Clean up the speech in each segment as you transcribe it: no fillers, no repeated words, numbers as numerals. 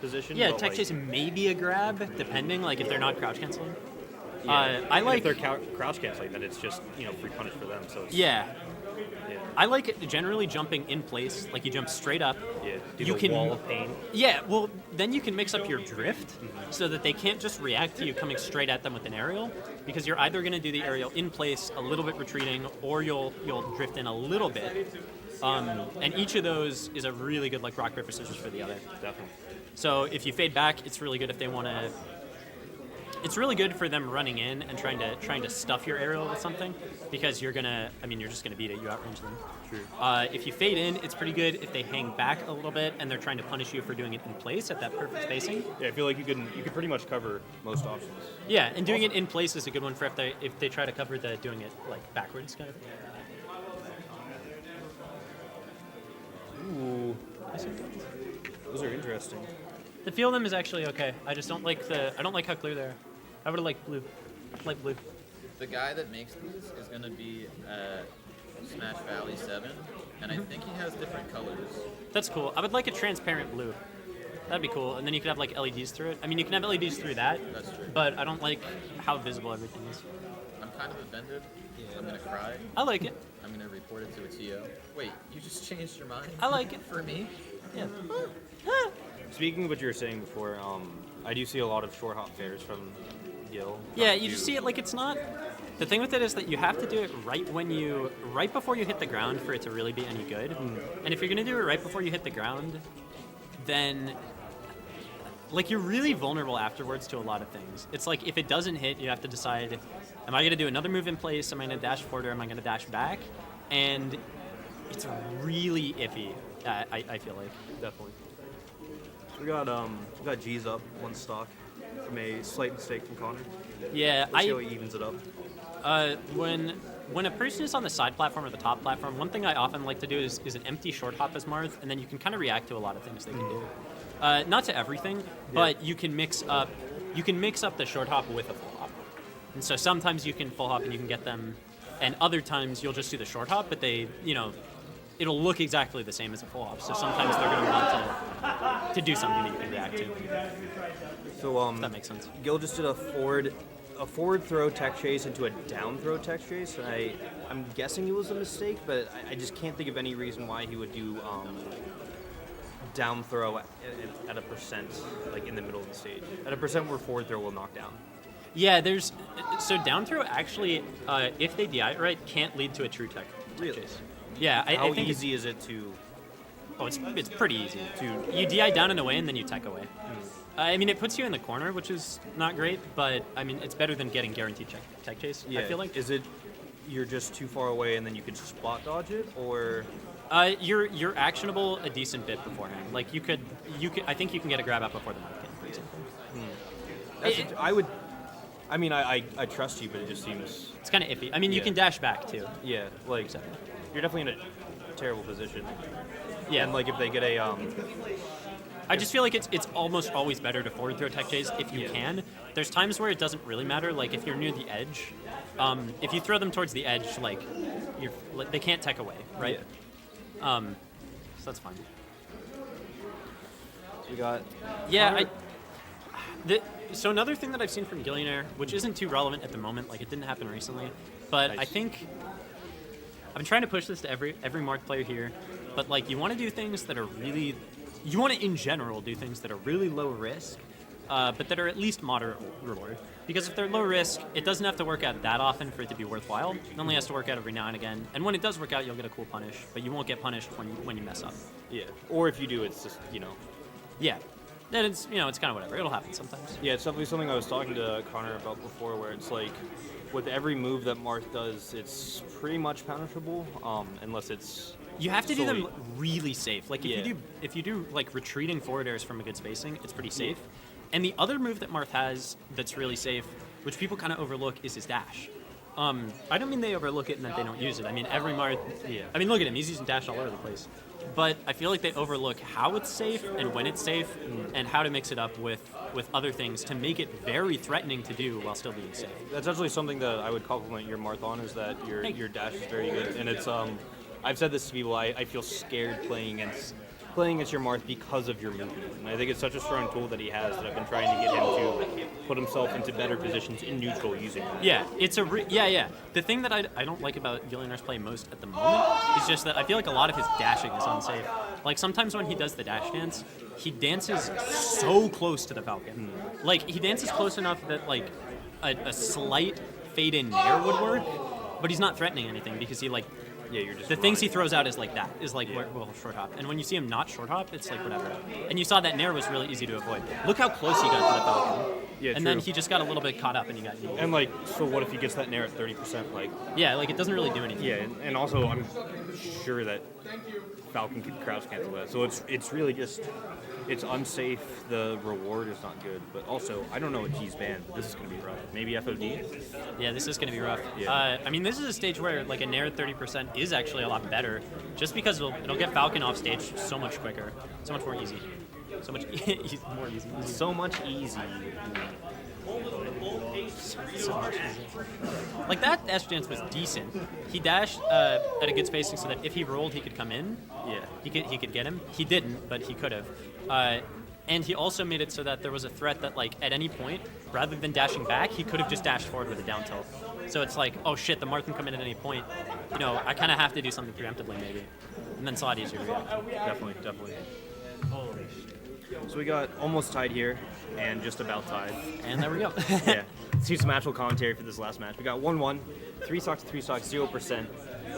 position. Yeah, but, tech like, chase may be a grab, depending, like, if they're not crouch canceling. Yeah. I like... if they're crouch canceling, then it's just, free punish for them. So it's, Yeah. Yeah. I like it generally jumping in place, like you jump straight up. Yeah. Do You the can wall of pain. Yeah, well, then you can mix up your drift so that they can't just react to you coming straight at them with an aerial, because you're either going to do the aerial in place, a little bit retreating, or you'll drift in a little bit. And each of those is a really good like rock paper scissors for the other. Definitely. So if you fade back, it's really good if they want to. It's really good for them running in and trying to stuff your aerial with something, because you're just gonna beat it. You outrange them. True. If you fade in, it's pretty good if they hang back a little bit and they're trying to punish you for doing it in place at that perfect spacing. Yeah, I feel like you can pretty much cover most options. Yeah, and doing it in place is a good one for if they try to cover the doing it like backwards kind of. Ooh, those are interesting. The feel of them is actually okay. I just don't like how clear they are. I would have liked blue. Like blue. The guy that makes these is going to be at Smash Valley 7, and I think he has different colors. That's cool. I would like a transparent blue. That'd be cool. And then you could have like LEDs through it. I mean, you can have LEDs through that. That's true. But I don't like how visible everything is. I'm kind of offended. I'm going to cry. I like it. I'm going to report it to a TO. Wait, you just changed your mind? I like it. For me? Yeah. Speaking of what you were saying before, I do see a lot of short hop fairs from Gil. Yeah, you just see it like it's not. The thing with it is that you have to do it right before you hit the ground for it to really be any good. And if you're gonna do it right before you hit the ground, then like you're really vulnerable afterwards to a lot of things. It's like if it doesn't hit, you have to decide: am I gonna do another move in place? Am I gonna dash forward or am I gonna dash back? And it's really iffy. I feel like Definitely. We got G's up one stock from a slight mistake from Connor. yeah, Let's see how he evens it up. When a person is on the side platform or the top platform, one thing I often like to do is an empty short hop as Marth, and then you can kind of react to a lot of things they can do. Not to everything, but you can mix up the short hop with a full hop. And so sometimes you can full hop and you can get them, and other times you'll just do the short hop, but it'll look exactly the same as a full hop. So sometimes they're going to want to do something that you can react to. So If that makes sense. Gil just did a forward throw tech chase into a down throw tech chase. I'm guessing it was a mistake, but I just can't think of any reason why he would do down throw at a percent, like in the middle of the stage. At a percent where forward throw will knock down. Yeah, so down throw actually, if they DI it right, can't lead to a true tech Really? chase. Yeah, I How think easy is it to? it's pretty easy. You DI down and away, and then you tech away. I mean, it puts you in the corner, which is not great, but I mean, it's better than getting guaranteed tech chase. Yeah. I feel like. Is it you're just too far away and then you could spot dodge it, or? You're actionable a decent bit beforehand. Like you could. I think you can get a grab out before the market, for example. I trust you, but it just seems. It's kind of iffy. I mean, you Yeah. can dash back too. Yeah, like you're definitely in a terrible position. Yeah. And like if they get a I just feel like it's almost always better to forward throw tech chase if you Yeah. can. There's times where it doesn't really matter. Like if you're near the edge, if you throw them towards the edge, they can't tech away, right? So that's fine. we got. Yeah. So another thing that I've seen from Gillionayre, which isn't too relevant at the moment, like it didn't happen recently, but Nice. I think I've been trying to push this to every Marth player here. But like you want to do things that are really, you want to in general do things that are really low risk, but that are at least moderate reward. Because if they're low risk, it doesn't have to work out that often for it to be worthwhile. It only has to work out every now and again. And when it does work out, you'll get a cool punish, but you won't get punished when you mess up. Yeah. Or if you do, it's just Yeah. Then it's it's kind of whatever. It'll happen sometimes. Yeah, it's definitely something I was talking to Connor about before, where it's like, with every move that Marth does, it's pretty much punishable, unless it's. You have to do them solely- really safe. Like if you do like retreating forward airs from a good spacing, it's pretty safe. And the other move that Marth has that's really safe, which people kind of overlook, is his dash. I don't mean they overlook it and that they don't use it. I mean every Marth. Yeah. I mean look at him; he's using dash all over the place. But I feel like they overlook how it's safe and when it's safe, and how to mix it up with other things to make it very threatening to do while still being safe. That's actually something that I would compliment your Marth on, is that your dash is very good, and it's I've said this to people. I feel scared playing against playing as your Marth because of your movement. And I think it's such a strong tool that he has that I've been trying to get him to put himself into better positions in neutral using it. Yeah, it's a yeah. The thing that I don't like about Gillionayre's play most at the moment is just that I feel like a lot of his dashing is unsafe. Like sometimes when he does the dash dance, he dances so close to the Falcon. Like he dances close enough that like a slight fade in nair would work, but he's not threatening anything because he like. Yeah, you're just the things he running. throws out is like that, is like well, short hop. And when you see him not short hop, it's like whatever. And you saw that nair was really easy to avoid. Look how close he got to the Falcon. Yeah, and then he just got a little bit caught up and he got kneed. And like, so what if he gets that nair at 30%? Like, Yeah, like it doesn't really do anything. yeah, and also I'm sure that Falcon could crouch cancel that. So it's really just it's unsafe. The reward is not good, but also I don't know what G's banned. But this is gonna be rough. Maybe FOD. Yeah, this is going to be rough. Yeah. I mean, this is a stage where like a nair at 30% is actually a lot better, just because it'll get Falcon off stage so much quicker, so much more easy, so much more easy. So much easy. So much easier. Like that dash dance was decent. He dashed at a good spacing so that if he rolled, he could come in. Yeah. He could get him. He didn't, but he could have. And he also made it so that there was a threat that like at any point, rather than dashing back, he could have just dashed forward with a down tilt. So it's like, oh shit, the Marth can come in at any point. You know, I kind of have to do something preemptively maybe. And then saw it easier to react. Definitely. So we got almost tied here, and just about tied. And there we go. Yeah. Let's do some actual commentary for this last match. We got 1-1, 3 stocks to 3 stocks, 0%.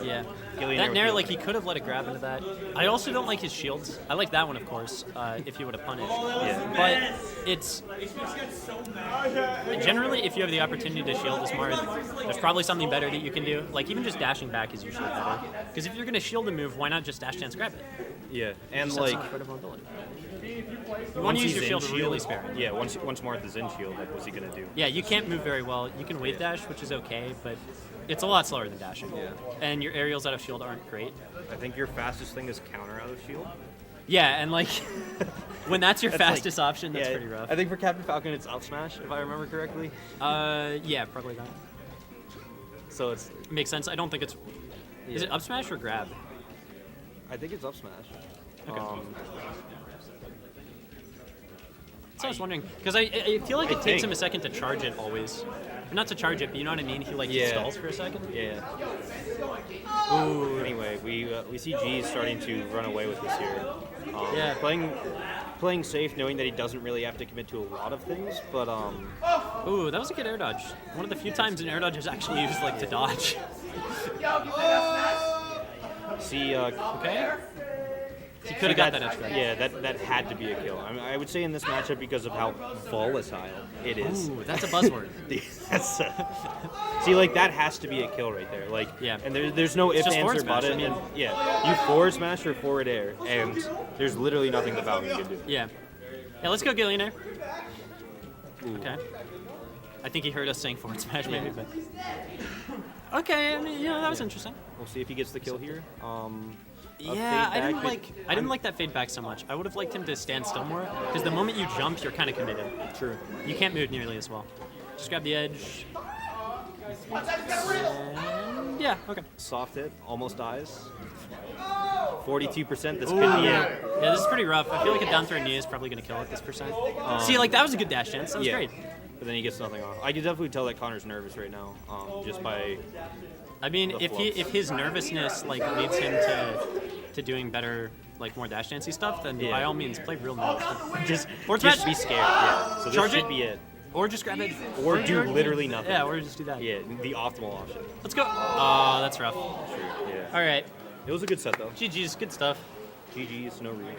Yeah. Gillionayre That with nair, the- like, he could have let it grab into that. I also don't like his shields. I like that one, of course, if he would have punished. Yeah. But it's... Generally, if you have the opportunity to shield this Marth, there's probably something better that you can do. Like, even just dashing back is usually better. Because if you're going to shield a move, why not just dash dance grab it? Yeah, and Just have like some incredible ability. You want once to use he's your in shield really sparingly. Yeah, once Marth is in shield, like what's he gonna do? Yeah, you can't move very well. You can wave dash, which is okay, but it's a lot slower than dashing. Yeah. And your aerials out of shield aren't great. I think your fastest thing is counter out of shield. Yeah, and like when that's your That's like- fastest option, that's yeah, pretty rough. I think for Captain Falcon it's up smash, if I remember correctly. Yeah, probably not. So it's Makes sense. I don't think it's. Is it up smash or grab? I think it's up smash. Okay. So I was wondering because I feel like it takes him a second to charge it always. Not to charge it, but you know what I mean. He like Yeah. stalls for a second. Yeah. Ooh. Anyway, we see G starting to run away with this here. Yeah. Playing safe, knowing that he doesn't really have to commit to a lot of things, but Ooh, that was a good air dodge. One of the few times an air dodge is actually used like to dodge. see. Okay. He could have got that edge grab. Yeah, that had to be a kill. I mean, I would say in this matchup because of how volatile it is. Ooh, that's a buzzword. That's, see, like that has to be a kill right there. Like, Yeah. and there's no ifs, just ands, forward or smash, buts. I mean. And yeah, you forward smash or forward air, and there's literally nothing the Falcon can do. Yeah. Yeah, let's go Gillionayre. Okay. I think he heard us saying forward smash maybe, but... Okay, I mean, that was interesting. We'll see if he gets the kill here. Yeah, fade I back, didn't like that fade back so much. I would have liked him to stand still more, because the moment you jump, you're kind of committed. True. You can't move nearly as well. Just grab the edge. And yeah, okay. Soft hit, almost dies. 42%. This could be it. Yeah, this is pretty rough. I feel like a down throw knee is probably going to kill at this percent. See, like, that was a good dash dance. That was Yeah. great. But then he gets nothing off. I can definitely tell that Connor's nervous right now, just by. I mean, The if floats. his nervousness like leads him to doing better, like more dash dancey stuff, then Yeah. by all means play real nervous. Just Forward just smash? be scared. Yeah. So this Charge should it? be it. Or just grab it. Or do literally nothing. Yeah, or just do that. Yeah, the optimal option. Let's go. Oh, that's rough. Sure. Yeah. All right. It was a good set though. GG's, good stuff. GG's, no read.